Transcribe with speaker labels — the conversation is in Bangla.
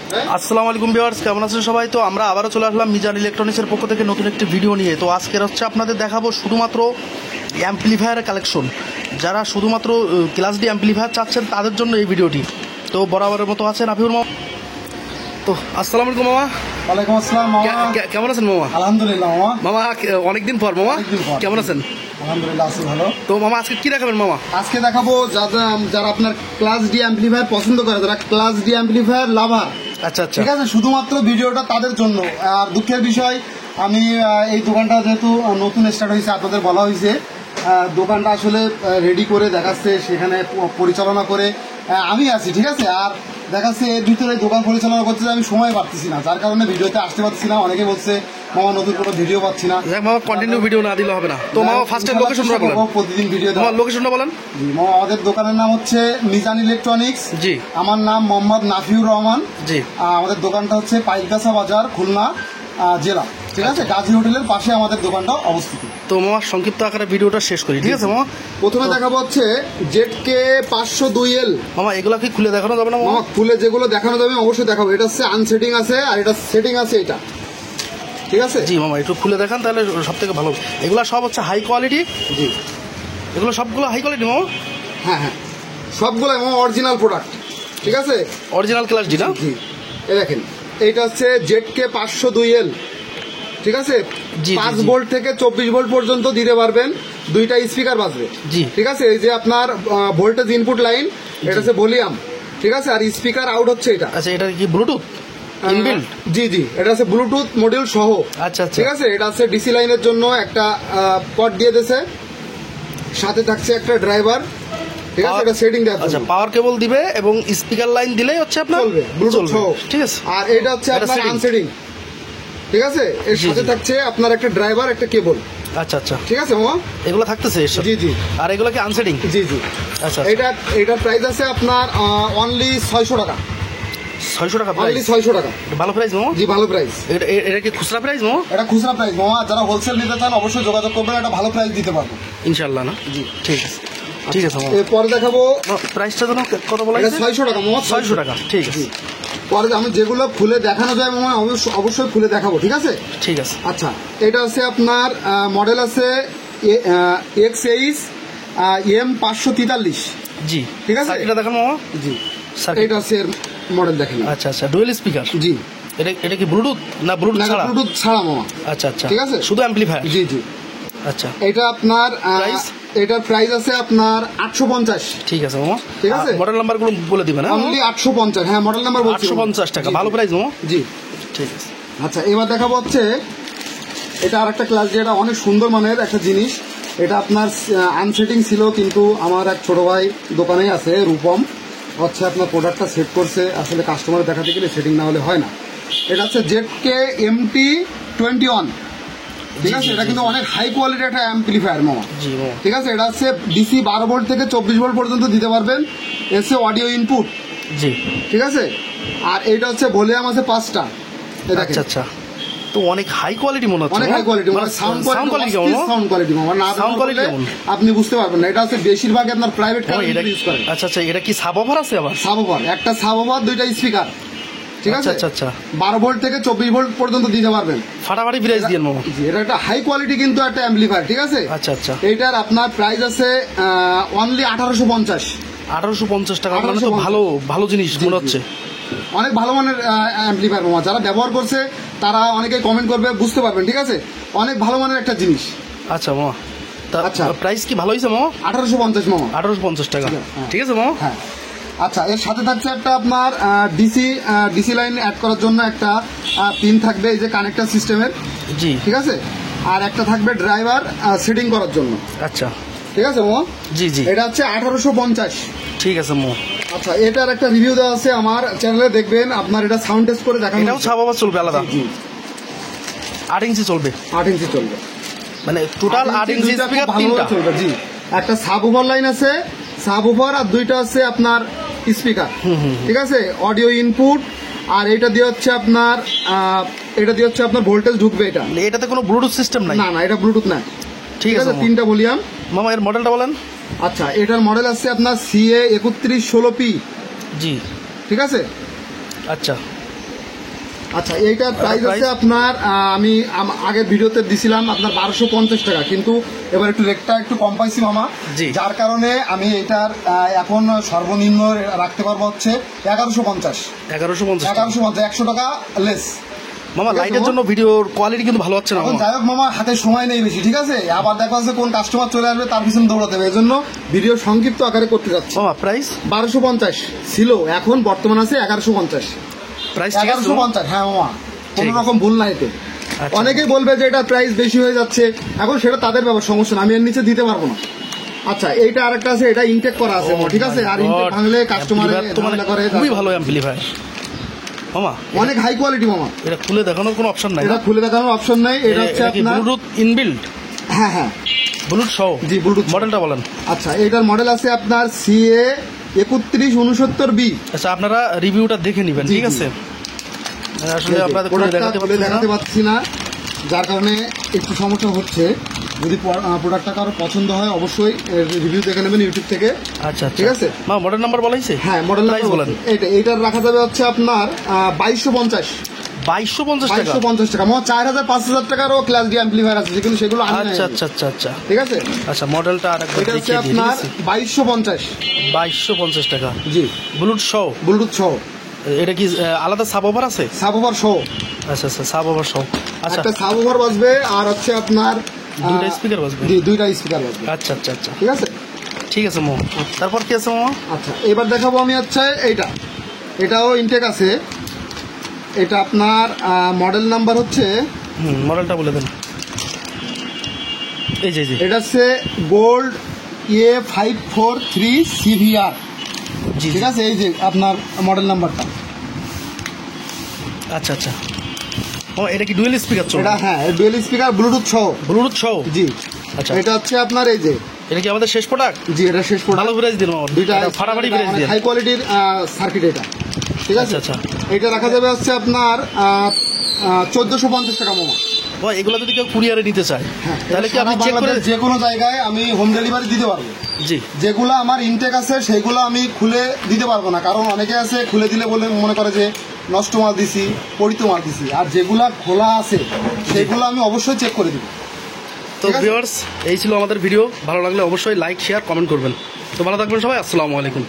Speaker 1: আসসালামু আলাইকুম ভিউয়ার্স, কেমন আছেন সবাই? তো আমরা আবারও চলে আসলাম মিজান ইলেকট্রনিক্সের পক্ষ থেকে নতুন একটি ভিডিও নিয়ে। তো আজকের হচ্ছে আপনাদের দেখাবো শুধুমাত্র অ্যাম্পলিফায়ারের কালেকশন। যারা শুধুমাত্র ক্লাস ডি অ্যাম্পলিফায়ার চাচ্ছেন তাদের জন্য এই ভিডিওটি। তো বরাবরের মতো আছেন আফিউর মামা। তো আসসালামু আলাইকুম মামা।
Speaker 2: ওয়ালাইকুম আসসালাম মামা।
Speaker 1: কেমন আছেন মামা?
Speaker 2: আলহামদুলিল্লাহ মামা।
Speaker 1: মামা অনেকদিন পর মামা, কেমন আছেন?
Speaker 2: আলহামদুলিল্লাহ আছি ভালো।
Speaker 1: তো মামা আজকে কি দেখাবেন মামা?
Speaker 2: আজকে দেখাবো যারা আপনার ক্লাস ডি অ্যাম্পলিফায়ার পছন্দ করে, যারা ক্লাস ডি অ্যাম্পলিফায়ার লাভার,
Speaker 1: আচ্ছা আচ্ছা,
Speaker 2: ঠিক আছে, শুধুমাত্র ভিডিওটা তাদের জন্য। আর দুঃখের বিষয়, আমি এই দোকানটা যেহেতু নতুন স্টার্ট হয়েছে, আপনাদের বলা হয়েছে দোকানটা আসলে রেডি করে দেখাচ্ছে, সেখানে পরিচালনা করে আমি আছি, ঠিক আছে। আর দেখাচ্ছে এর ভিতরে দোকান পরিচালনা করতে আমি সময় পাচ্ছি না, যার কারণে ভিডিওতে আসতে পারছি না। অনেকে বলছে মামা নতুন কোনো ভিডিও পাচ্ছি না।
Speaker 1: মামা কন্টিনিউ ভিডিও না দিলে হবে না। তো মামা ফার্স্টে লোকেশনটা বলেন।
Speaker 2: প্রতিদিন ভিডিও
Speaker 1: মামা লোকেশনটা বলেন।
Speaker 2: জি মামা, আমাদের দোকানের নাম হচ্ছে মিজান ইলেকট্রনিক্স।
Speaker 1: জি,
Speaker 2: আমার নাম মোহাম্মদ নাফিউর রহমান।
Speaker 1: জি,
Speaker 2: আমাদের দোকানটা হচ্ছে পাইকগাছা বাজার, খুলনা জেলা, ঠিক আছে। গাজী হোটেলের পাশে আমাদের দোকানটা অবস্থিত।
Speaker 1: তো মামা সংক্ষিপ্ত আকারে ভিডিওটা শেষ করি, ঠিক আছে মামা?
Speaker 2: প্রথমে দেখাবো হচ্ছে ZK 502L।
Speaker 1: মামা এগুলা কি খুলে দেখানো যাবে না মামা?
Speaker 2: খুলে যেগুলো দেখানো যাবে অবশ্যই দেখাবো। এটা হচ্ছে আনসেটিং আছে আর এটা সেটিং আছে, এটা ঠিক আছে।
Speaker 1: জি মামা, একটু খুলে দেখান তাহলে সব থেকে ভালো। এগুলা সব হচ্ছে হাই কোয়ালিটি।
Speaker 2: জি,
Speaker 1: এগুলো সবগুলো হাই কোয়ালিটি মামা?
Speaker 2: হ্যাঁ হ্যাঁ, সবগুলো অরিজিনাল প্রোডাক্ট, ঠিক আছে।
Speaker 1: অরিজিনাল ক্লাস ডি না?
Speaker 2: জি, এই দেখেন, এইটা হচ্ছে ZK 502L, ঠিক আছে। 5 ভোল্ট থেকে 24 ভোল্ট পর্যন্ত দিতে পারবেন, দুইটা স্পিকার বাজবে।
Speaker 1: জি,
Speaker 2: ঠিক আছে। এই যে আপনার ভোল্টেজ ইনপুট লাইন, এটা হচ্ছে ভলিউম, ঠিক আছে। আর স্পিকার আউট হচ্ছে এটা।
Speaker 1: আচ্ছা, এটা কি ব্লুটুথ ইনবিল্ট?
Speaker 2: জি জি, এটা আছে ব্লুটুথ মডিউল সহ।
Speaker 1: আচ্ছা আচ্ছা,
Speaker 2: ঠিক আছে। এটা আছে ডিসি লাইনের জন্য একটা পট দিয়ে দিয়েছে, সাথে থাকছে একটা ড্রাইভার, ঠিক আছে। এটা সেটিং দেওয়া,
Speaker 1: আচ্ছা, পাওয়ার কেবল দিবে এবং স্পিকার লাইন দিলেই হচ্ছে আপনার
Speaker 2: চলবে, ব্লুটুথ সহ,
Speaker 1: ঠিক আছে।
Speaker 2: আর এটা হচ্ছে আপনার আনসেটিং, ঠিক আছে। এর সাথে থাকছে আপনার একটা ড্রাইভার, একটা কেবল।
Speaker 1: আচ্ছা আচ্ছা,
Speaker 2: ঠিক আছে মামা,
Speaker 1: এগুলো থাকতেছে।
Speaker 2: জি জি।
Speaker 1: আর এগুলো কি আনসেটিং?
Speaker 2: জি জি।
Speaker 1: আচ্ছা,
Speaker 2: এটার প্রাইস আছে আপনার অনলি 600 টাকা।
Speaker 1: 600 টাকা
Speaker 2: অনলি
Speaker 1: প্রাইস?
Speaker 2: 600 টাকা।
Speaker 1: ভালো প্রাইস মামা?
Speaker 2: জি, ভালো প্রাইস।
Speaker 1: এটা কি খুচরা প্রাইস মামা?
Speaker 2: এটা খুচরা প্রাইস মামা, যারা হোলসেল নিতে চান অবশ্যই যোগাযোগ করবেন, এটা ভালো প্রাইস দিতে পারবো
Speaker 1: ইনশাআল্লাহ না?
Speaker 2: জি,
Speaker 1: ঠিক আছে, ঠিক আছে মামা।
Speaker 2: এরপরে দেখাবো
Speaker 1: প্রাইসটা যেন কত বলা
Speaker 2: এটা
Speaker 1: হয়েছে?
Speaker 2: 600 টাকা মামা,
Speaker 1: 600 টাকা, ঠিক আছে।
Speaker 2: পরে আমি যেগুলো খুলে দেখানো যায় মামা অবশ্যই খুলে দেখাবো, ঠিক আছে।
Speaker 1: ঠিক আছে।
Speaker 2: আচ্ছা, এটা আছে আপনার মডেল আছে X8 M543।
Speaker 1: জি,
Speaker 2: ঠিক আছে।
Speaker 1: এটা দেখেন মামা।
Speaker 2: জি,
Speaker 1: সার্কিট।
Speaker 2: এটা আছে মডেল দেখেন।
Speaker 1: আচ্ছা আচ্ছা, ডুয়েল স্পিকার।
Speaker 2: জি,
Speaker 1: এটা কি ব্লুটুথ না ব্লুটুথ ছাড়া?
Speaker 2: ব্লুটুথ ছাড়া মামা।
Speaker 1: আচ্ছা আচ্ছা,
Speaker 2: ঠিক আছে,
Speaker 1: শুধু অ্যাম্পলিফায়ার।
Speaker 2: জি জি।
Speaker 1: আচ্ছা,
Speaker 2: এটা আপনার
Speaker 1: প্রাইস?
Speaker 2: এটার প্রাইস আছে আপনার 850।
Speaker 1: ঠিক আছে মামা,
Speaker 2: ঠিক আছে।
Speaker 1: মডেল নাম্বারগুলো বলে দিবেন।
Speaker 2: অনলি 850, হ্যাঁ মডেল নাম্বার বলছি।
Speaker 1: 850 টাকা, ভালো প্রাইস মামা।
Speaker 2: জি,
Speaker 1: ঠিক আছে।
Speaker 2: আচ্ছা, এবার দেখাবো হচ্ছে এটা আরেকটা ক্লাস, যেটা অনেক সুন্দর মানের একটা জিনিস। এটা আপনার আনসেটিং ছিল, কিন্তু আমার এক ছোট ভাই দোকানেই আছে, রূপম, হচ্ছে আপনার প্রোডাক্টটা সেট করছে। আসলে কাস্টমার দেখাতে গেলে সেটিং না হলে হয় না। এটা হচ্ছে ZK MT21, ঠিক আছে। এটা কিন্তু অনেক হাই কোয়ালিটি একটা অ্যাম্পলিফায়ার মামা।
Speaker 1: জি মামা,
Speaker 2: ঠিক আছে। এটা হচ্ছে ডিসি 12 ভোল্ট থেকে 24 ভোল্ট পর্যন্ত দিতে পারবেন, এসে অডিও ইনপুট।
Speaker 1: জি,
Speaker 2: ঠিক আছে। আর এইটা হচ্ছে ভলিউম আছে 5টা।
Speaker 1: আচ্ছা আচ্ছা, তো অনেক হাই কোয়ালিটি মনে হচ্ছে।
Speaker 2: অনেক হাই কোয়ালিটি, মানে সাউন্ড কোয়ালিটি কেমন? সাউন্ড কোয়ালিটি মামা, না
Speaker 1: সাউন্ড কোয়ালিটি কেমন
Speaker 2: আপনি বুঝতে পারবেন না। এটা হচ্ছে বেশিরভাগ আপনার প্রাইভেট কার ইউজ করে।
Speaker 1: আচ্ছা আচ্ছা, এটা কি সাব অফার আছে আবার?
Speaker 2: সাব ওভার, একটা সাব ওভার, দুইটা স্পিকার, ঠিক আছে।
Speaker 1: আচ্ছা আচ্ছা,
Speaker 2: 12 ভোল্ট থেকে 24 ভোল্ট পর্যন্ত দিতে পারবেন।
Speaker 1: ফাটাফাটি প্রাইস দিয়ে মামা।
Speaker 2: জি, এটা একটা হাই কোয়ালিটি কিন্তু একটা অ্যাম্পলিফায়ার, ঠিক আছে।
Speaker 1: আচ্ছা আচ্ছা,
Speaker 2: এইটার আপনার প্রাইস আছে অনলি 1850।
Speaker 1: 1850 টাকা, মানে তো ভালো ভালো জিনিস মনে হচ্ছে।
Speaker 2: অনেক ভালো মানের অ্যাম্পলিফায়ার মামা, যারা ব্যবহার করছে তারা অনেকে কমেন্ট করবে, বুঝতে পারবেন, ঠিক আছে। অনেক ভালো মানের একটা জিনিস।
Speaker 1: আচ্ছা মামা,
Speaker 2: আচ্ছা,
Speaker 1: প্রাইস কি ভালো হয়েছে মামা?
Speaker 2: 1850 মামা।
Speaker 1: 1850 টাকা, ঠিক আছে মামা।
Speaker 2: হ্যাঁ। আচ্ছা, এর সাথে থাকছে একটা আপনার ডিসি লাইন অ্যাড করার জন্য একটা পিন থাকবে, এই যে কানেক্টর সিস্টেমের।
Speaker 1: জি,
Speaker 2: ঠিক আছে। আর একটা থাকবে ড্রাইভার সেটিং করার জন্য।
Speaker 1: আচ্ছা,
Speaker 2: ঠিক আছে মামা।
Speaker 1: জি জি,
Speaker 2: এটা হচ্ছে 1850।
Speaker 1: ঠিক আছে মামা।
Speaker 2: আচ্ছা, এটার একটা রিভিউ দেওয়া আছে আমার চ্যানেলে, দেখবেন। আপনার এটা সাউন্ড টেস্ট করে দেখানো।
Speaker 1: এটাও সাব অফার চলবে আলাদা?
Speaker 2: জি,
Speaker 1: 8 ইঞ্চি চলবে।
Speaker 2: 8 ইঞ্চি চলবে,
Speaker 1: মানে টোটাল 8 ইঞ্চি স্পিকার তিনটা
Speaker 2: চলবে। জি, একটা সাব ওভার লাইন আছে, সাব ওভার, আর দুইটা আছে আপনার স্পিকার, ঠিক আছে। অডিও ইনপুট, আর এটা দিয়ে হচ্ছে আপনার ভোল্টেজ ঢুকবে।
Speaker 1: এটাতে কোনো ব্লুটুথ সিস্টেম নাই?
Speaker 2: না, এটা ব্লুটুথ না।
Speaker 1: ঠিক আছে,
Speaker 2: তিনটা ভলিউম
Speaker 1: মামা। এর মডেলটা বলেন।
Speaker 2: আচ্ছা, এটার মডেল আছে আপনার CA 3116P।
Speaker 1: জি,
Speaker 2: ঠিক আছে।
Speaker 1: আচ্ছা,
Speaker 2: আচ্ছা এইটার প্রাইস আছে আপনার আমি আগের ভিডিওতে দিছিলাম আপনার 1250 টাকা, কিন্তু এবার একটু রেটটা একটু কম পাইছি মামা,
Speaker 1: জি।
Speaker 2: যার কারণে আমি এটার এখন সর্বনিম্ন রাখতে পারবো হচ্ছে 1150
Speaker 1: 1150
Speaker 2: 100 টাকা লেস।
Speaker 1: মামা।
Speaker 2: ঠিক আছে,
Speaker 1: লাইটের
Speaker 2: মামা?
Speaker 1: জন্য ভিডিওর কোয়ালিটি কিন্তু ভালো হচ্ছে না
Speaker 2: এখন
Speaker 1: মামা।
Speaker 2: যাই হোক মামা, হাতে সময় নেই বেশি, ঠিক আছে, আবার দেখা যাচ্ছে কোন কাস্টমার চলে আসবে তার পিছনে দৌড়াতে হবে, এজন্য ভিডিও সংক্ষিপ্ত আকারে করতে যাচ্ছি।
Speaker 1: মামা প্রাইস
Speaker 2: 1250 ছিল, এখন বর্তমান আছে 1150।
Speaker 1: প্রাইস ঠিক আছে তো?
Speaker 2: 1150, হ্যাঁ মামা, কোনো
Speaker 1: ঠিক।
Speaker 2: রকম ভুল নাই এতে।
Speaker 1: আচ্ছা।
Speaker 2: অনেকেই বলবে যে এটা প্রাইস বেশি হয়ে যাচ্ছে, এখন সেটা তাদের ব্যাপার, সমস্যা না, আমি এর নিচে দিতে পারবো না। আচ্ছা এইটা আরেকটা আছে, এটা ইনটেক করা আছে,
Speaker 1: Oh
Speaker 2: ঠিক আছে,
Speaker 1: my
Speaker 2: আর ইনটেক
Speaker 1: God,
Speaker 2: ভাঙলে কাস্টমার
Speaker 1: amplifier তো মানে
Speaker 2: করে।
Speaker 1: খুবই ভালো অ্যাম্পলিফায়ার মামা।
Speaker 2: অনেক হাই কোয়ালিটি মামা।
Speaker 1: এটা খুলে দেখানোর কোনো অপশন নাই?
Speaker 2: এটা খুলে দেখানোর অপশন নাই, এটা হচ্ছে আপনার
Speaker 1: ব্লুটুথ ইনবিল্ট,
Speaker 2: হ্যাঁ হ্যাঁ
Speaker 1: ব্লুটুথ সহ।
Speaker 2: জি, Bluetooth সহ।
Speaker 1: মডেলটা বলেন।
Speaker 2: আচ্ছা এইটার মডেল আছে আপনার CA 3169B।
Speaker 1: আচ্ছা আপনারা রিভিউটা দেখে নেবেন,
Speaker 2: জি,
Speaker 1: ঠিক
Speaker 2: জি।
Speaker 1: আছে? আসলে আপনাদের খুলে
Speaker 2: প্রোডাক্টটা
Speaker 1: দেখাতে
Speaker 2: খুলে
Speaker 1: পারছি না।
Speaker 2: দেখাতে পারছি না, যার কারণে একটু সমস্যা হচ্ছে। যদি প্রোডাক্টটা কারো পছন্দ হয় অবশ্যই রিভিউ দেখে নেবেন ইউটিউব থেকে।
Speaker 1: আচ্ছা আচ্ছা,
Speaker 2: ঠিক আছে।
Speaker 1: মা মডেল নাম্বার বলাইছে?
Speaker 2: হ্যাঁ মডেল
Speaker 1: প্রাইস বলেন।
Speaker 2: এইটার রাখা যাবে হচ্ছে আপনার 2250
Speaker 1: 2250 টাকা।
Speaker 2: 2250 টাকা। আমার 4000-5000 টাকারও ক্লাস ডি অ্যাম্পলিফায়ার আছে, যেগুলো সেগুলো আমি নাই।
Speaker 1: আচ্ছা আচ্ছা আচ্ছা আচ্ছা
Speaker 2: ঠিক আছে,
Speaker 1: আচ্ছা, মডেলটা আরেকবার
Speaker 2: এটা হচ্ছে
Speaker 1: দেখিয়ে দিই, ঠিক
Speaker 2: আপনার
Speaker 1: আছে?
Speaker 2: 2250।
Speaker 1: 2250 টাকা,
Speaker 2: জি,
Speaker 1: ব্লুটুথ সহ।
Speaker 2: ব্লুটুথ সহ,
Speaker 1: এটা কি আলাদা সাব ওভার আছে?
Speaker 2: সাবওভার সহ।
Speaker 1: আচ্ছা আচ্ছা, সাব ওভার সহ। আচ্ছা,
Speaker 2: একটা সাবওভার বাজবে, আর হচ্ছে আপনার
Speaker 1: দুইটা স্পিকার বাজবে?
Speaker 2: জি, দুইটা স্পিকার বাজবে।
Speaker 1: আচ্ছা আচ্ছা আচ্ছা,
Speaker 2: ঠিক আছে।
Speaker 1: ঠিক আছে মামা। তারপর কি আছে মামা?
Speaker 2: আচ্ছা এবার দেখাবো আমি হচ্ছে এটাও ইনটেক আছে। এটা আপনার মডেল নাম্বার হচ্ছে,
Speaker 1: মডেলটা বলে দেন। এই যে
Speaker 2: এটা হচ্ছে গোল্ড A543 CVR।
Speaker 1: জি
Speaker 2: ঠিক আছে, এই যে আপনার মডেল নাম্বারটা।
Speaker 1: আচ্ছা আচ্ছা। ও এটা কি ডুয়েল স্পিকার চলবে?
Speaker 2: এটা হ্যাঁ ডুয়েল স্পিকার ব্লুটুথ সহ।
Speaker 1: ব্লুটুথ সহ?
Speaker 2: জি।
Speaker 1: আচ্ছা,
Speaker 2: এটা হচ্ছে আপনার এই যে,
Speaker 1: এটা কি আমাদের শেষ প্রোডাক্ট?
Speaker 2: জি এটা শেষ
Speaker 1: ভালো
Speaker 2: প্রোডাক্ট।
Speaker 1: প্রাইস দিন মামা,
Speaker 2: দুইটা
Speaker 1: এটা ফাটাফাটি প্রাইস দিন।
Speaker 2: হাই কোয়ালিটির সার্কিট এটা। ঠিক আছে।
Speaker 1: আচ্ছা, আচ্ছা।
Speaker 2: এটা রাখা যাবে হচ্ছে আপনার 1450 টাকা মামা।
Speaker 1: ভাই এগুলো যদি কেউ কুরিয়ারে নিতে চায় তাহলে কি আপনি
Speaker 2: সারা
Speaker 1: চেক করে?
Speaker 2: বাংলাদেশ যে কোনো জায়গায় আমি হোম ডেলিভারি দিতে পারবো।
Speaker 1: জি।
Speaker 2: যেগুলো আমার ইনটেক আছে সেগুলো আমি খুলে দিতে পারবো না, কারণ অনেকে আছে খুলে দিলে বলে মনে করে যে নষ্ট মাল দিছি, পরিত মাল দিছি, আর যেগুলা খোলা আছে সেগুলো আমি অবশ্যই চেক করে দিব।
Speaker 1: তো
Speaker 2: ঠিক আছে?
Speaker 1: ভিউয়ার্স, এই ছিল আমাদের ভিডিও। ভালো লাগলে অবশ্যই লাইক, শেয়ার, কমেন্ট করবেন। তো ভালো থাকবেন সবাই। আসসালামু আলাইকুম।